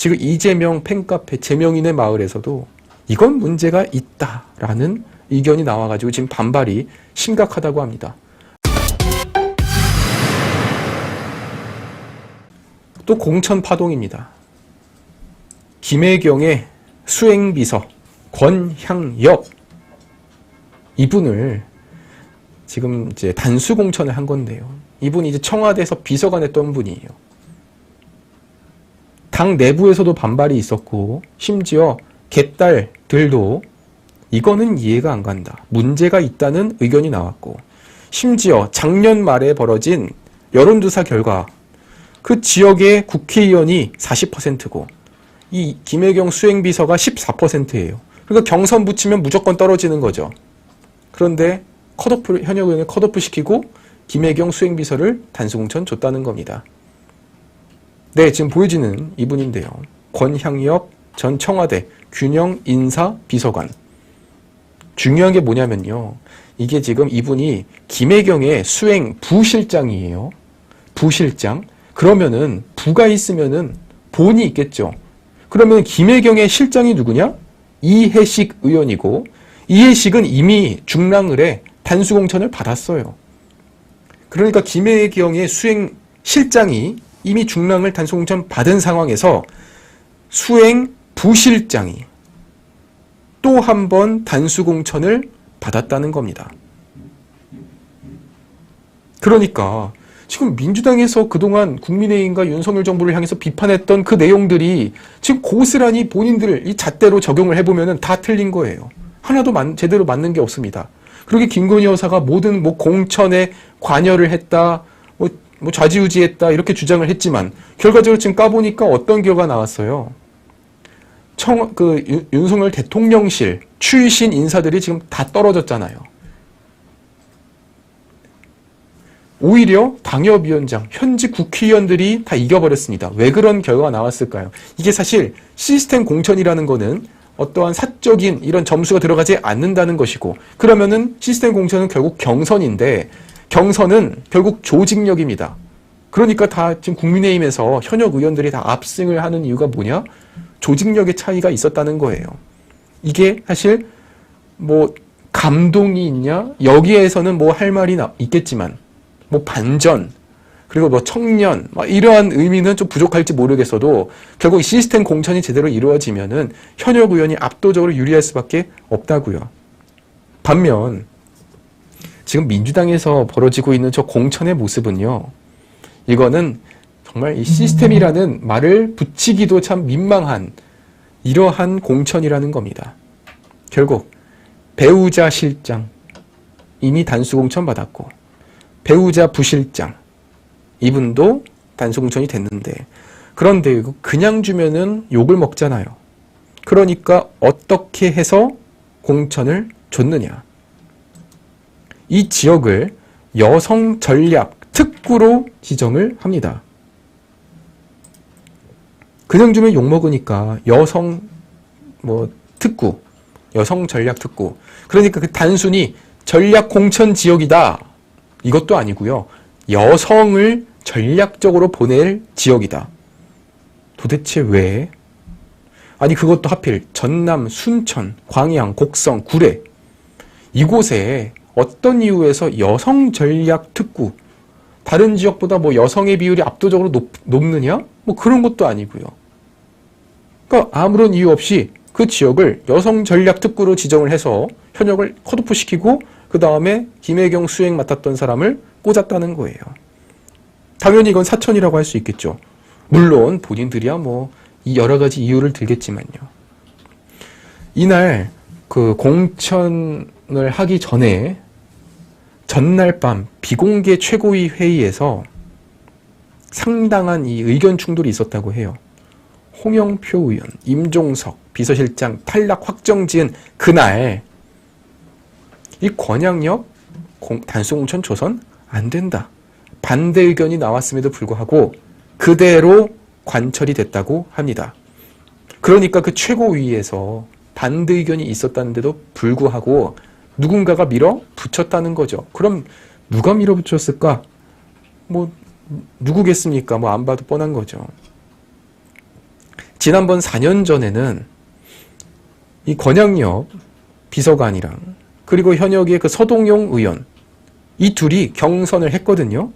지금 이재명 팬카페 재명인의 마을에서도 이건 문제가 있다라는 의견이 나와가지고 지금 반발이 심각하다고 합니다. 또 공천 파동입니다. 김혜경의 수행비서 권향엽 이분을 지금 이제 단수 공천을 한 건데요. 이분이 이제 청와대에서 비서관 했던 분이에요. 당 내부에서도 반발이 있었고 심지어 개딸들도 이거는 이해가 안 간다. 문제가 있다는 의견이 나왔고 심지어 작년 말에 벌어진 여론조사 결과 그 지역의 국회의원이 40%고 이 김혜경 수행비서가 14%예요. 그러니까 경선 붙이면 무조건 떨어지는 거죠. 그런데 현역 의원을 컷오프 시키고 김혜경 수행비서를 단수공천 줬다는 겁니다. 네, 지금 보여지는 이분인데요. 권향엽 전 청와대 균형인사비서관. 중요한 게 뭐냐면요. 이게 지금 이분이 김혜경의 수행 부실장이에요. 부실장. 그러면은 부가 있으면은 본이 있겠죠. 그러면 김혜경의 실장이 누구냐? 이해식 의원이고 이해식은 이미 중랑을에 단수공천을 받았어요. 그러니까 김혜경의 수행 실장이 이미 중랑을 단수공천 받은 상황에서 수행 부실장이 또 한 번 단수공천을 받았다는 겁니다. 그러니까 지금 민주당에서 그동안 국민의힘과 윤석열 정부를 향해서 비판했던 그 내용들이 지금 고스란히 본인들 이 잣대로 적용을 해보면 다 틀린 거예요. 하나도 제대로 맞는 게 없습니다. 그렇게 김건희 여사가 모든 공천에 관여를 했다, 좌지우지했다 이렇게 주장을 했지만 결과적으로 지금 까보니까 어떤 결과가 나왔어요. 윤석열 대통령실 출신 인사들이 지금 다 떨어졌잖아요. 오히려 당협위원장, 현직 국회의원들이 다 이겨버렸습니다. 왜 그런 결과가 나왔을까요? 이게 사실 시스템 공천이라는 거는 어떠한 사적인 이런 점수가 들어가지 않는다는 것이고 그러면은 시스템 공천은 결국 경선인데 경선은 결국 조직력입니다. 그러니까 다 지금 국민의힘에서 현역 의원들이 다 압승을 하는 이유가 뭐냐? 조직력의 차이가 있었다는 거예요. 이게 사실 감동이 있냐? 여기에서는 할 말이 있겠지만 반전, 그리고 청년, 이러한 의미는 좀 부족할지 모르겠어도 결국 이 시스템 공천이 제대로 이루어지면은 현역 의원이 압도적으로 유리할 수밖에 없다고요. 반면 지금 민주당에서 벌어지고 있는 저 공천의 모습은요. 이거는 정말 이 시스템이라는 말을 붙이기도 참 민망한 이러한 공천이라는 겁니다. 결국 배우자 실장 이미 단수 공천 받았고 배우자 부실장 이분도 단수 공천이 됐는데 그런데 이거 그냥 주면은 욕을 먹잖아요. 그러니까 어떻게 해서 공천을 줬느냐. 이 지역을 여성 전략 특구로 지정을 합니다. 그냥 주면 욕 먹으니까 여성 특구, 여성 전략 특구. 그러니까 단순히 전략 공천 지역이다. 이것도 아니고요. 여성을 전략적으로 보낼 지역이다. 도대체 왜? 아니 그것도 하필 전남, 순천, 광양, 곡성, 구례 이곳에 어떤 이유에서 여성 전략 특구 다른 지역보다 여성의 비율이 압도적으로 높느냐? 그런 것도 아니고요. 그러니까 아무런 이유 없이 그 지역을 여성 전략 특구로 지정을 해서 현역을 컷오프 시키고 그 다음에 김혜경 수행 맡았던 사람을 꽂았다는 거예요. 당연히 이건 사천이라고 할 수 있겠죠. 물론 본인들이야 이 여러 가지 이유를 들겠지만요. 이날 그 공천을 하기 전에 전날 밤 비공개 최고위 회의에서 상당한 이 의견 충돌이 있었다고 해요. 홍영표 의원, 임종석 비서실장 탈락 확정 지은 그날 이 권향엽 단수공천 조선 안 된다. 반대 의견이 나왔음에도 불구하고 그대로 관철이 됐다고 합니다. 그러니까 그 최고위에서 반대 의견이 있었다는데도 불구하고 누군가가 밀어붙였다는 거죠. 그럼 누가 밀어붙였을까? 누구겠습니까? 안 봐도 뻔한 거죠. 지난번 4년 전에는 이 권양엽 비서관이랑 그리고 현역의 그 서동용 의원 이 둘이 경선을 했거든요.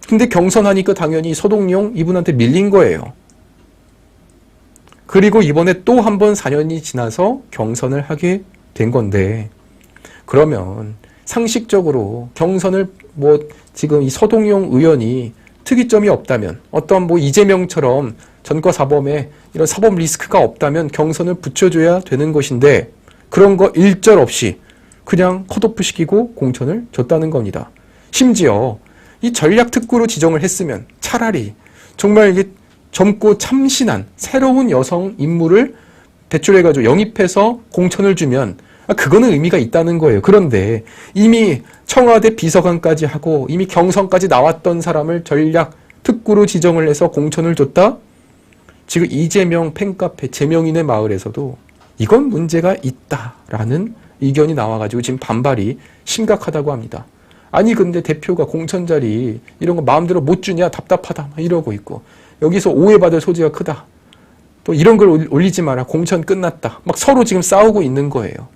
근데 경선하니까 당연히 서동용 이분한테 밀린 거예요. 그리고 이번에 또 한 번 4년이 지나서 경선을 하게 된 건데, 그러면 상식적으로 경선을 지금 이 서동용 의원이 특이점이 없다면, 어떤 이재명처럼 전과사범에 이런 사법 리스크가 없다면 경선을 붙여줘야 되는 것인데, 그런 거 일절 없이 그냥 컷오프 시키고 공천을 줬다는 겁니다. 심지어 이 전략특구로 지정을 했으면 차라리 정말 이게 젊고 참신한 새로운 여성 인물을 배출해가지고 영입해서 공천을 주면 그거는 의미가 있다는 거예요. 그런데 이미 청와대 비서관까지 하고 이미 경선까지 나왔던 사람을 전략특구로 지정을 해서 공천을 줬다? 지금 이재명 팬카페 제명인의 마을에서도 이건 문제가 있다라는 의견이 나와가지고 지금 반발이 심각하다고 합니다. 아니 근데 대표가 공천 자리 이런 거 마음대로 못 주냐 답답하다 이러고 있고, 여기서 오해받을 소지가 크다, 또 이런 걸 올리지 마라, 공천 끝났다, 막 서로 지금 싸우고 있는 거예요.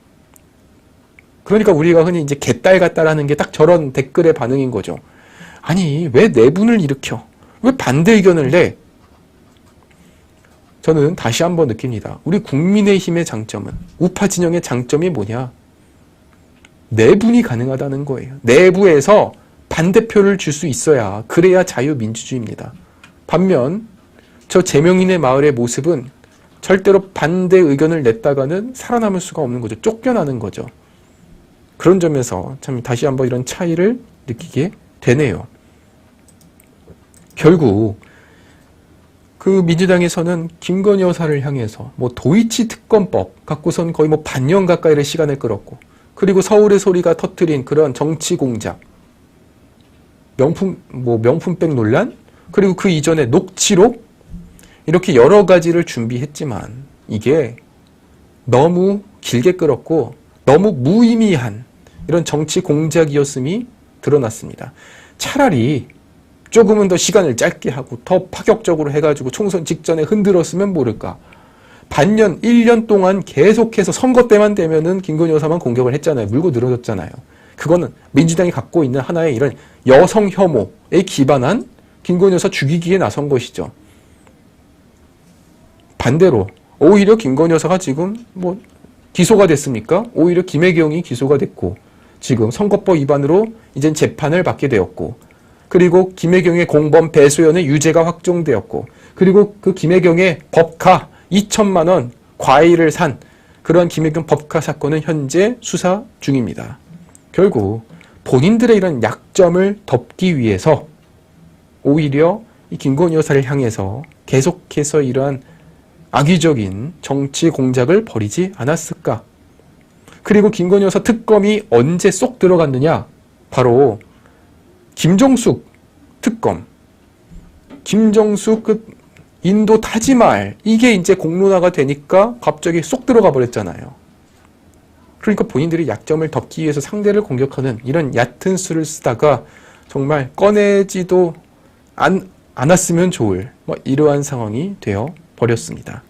그러니까 우리가 흔히 이제 개딸 같다라는 게 딱 저런 댓글의 반응인 거죠. 아니 왜 내분을 일으켜, 왜 반대 의견을 내? 저는 다시 한번 느낍니다. 우리 국민의힘의 장점은, 우파 진영의 장점이 뭐냐? 내분이 가능하다는 거예요. 내부에서 반대표를 줄 수 있어야, 그래야 자유민주주의입니다. 반면 저 제명인의 마을의 모습은 절대로 반대 의견을 냈다가는 살아남을 수가 없는 거죠. 쫓겨나는 거죠. 그런 점에서 참 다시 한번 이런 차이를 느끼게 되네요. 결국 그 민주당에서는 김건희 여사를 향해서 도이치 특검법 갖고선 거의 반년 가까이의 시간을 끌었고, 그리고 서울의 소리가 터뜨린 그런 정치 공작, 명품백 논란, 그리고 그 이전에 녹취록, 이렇게 여러 가지를 준비했지만 이게 너무 길게 끌었고 너무 무의미한 이런 정치 공작이었음이 드러났습니다. 차라리 조금은 더 시간을 짧게 하고 더 파격적으로 해가지고 총선 직전에 흔들었으면 모를까. 반년, 1년 동안 계속해서 선거 때만 되면은 김건희 여사만 공격을 했잖아요. 물고 늘어졌잖아요. 그거는 민주당이 갖고 있는 하나의 이런 여성 혐오에 기반한 김건희 여사 죽이기에 나선 것이죠. 반대로 오히려 김건희 여사가 지금 기소가 됐습니까? 오히려 김혜경이 기소가 됐고, 지금 선거법 위반으로 이젠 재판을 받게 되었고, 그리고 김혜경의 공범 배소연의 유죄가 확정되었고, 그리고 그 김혜경의 법카 2천만 원 과일을 산 그런 김혜경 법카 사건은 현재 수사 중입니다. 결국 본인들의 이런 약점을 덮기 위해서 오히려 이 김건희 여사를 향해서 계속해서 이러한 악의적인 정치 공작을 벌이지 않았을까? 그리고 김건희 여사 특검이 언제 쏙 들어갔느냐? 바로 김정숙 특검, 김정숙 그 인도 타지말, 이게 이제 공론화가 되니까 갑자기 쏙 들어가 버렸잖아요. 그러니까 본인들이 약점을 덮기 위해서 상대를 공격하는 이런 얕은 수를 쓰다가 정말 꺼내지도 않았으면 좋을 이러한 상황이 되어 버렸습니다.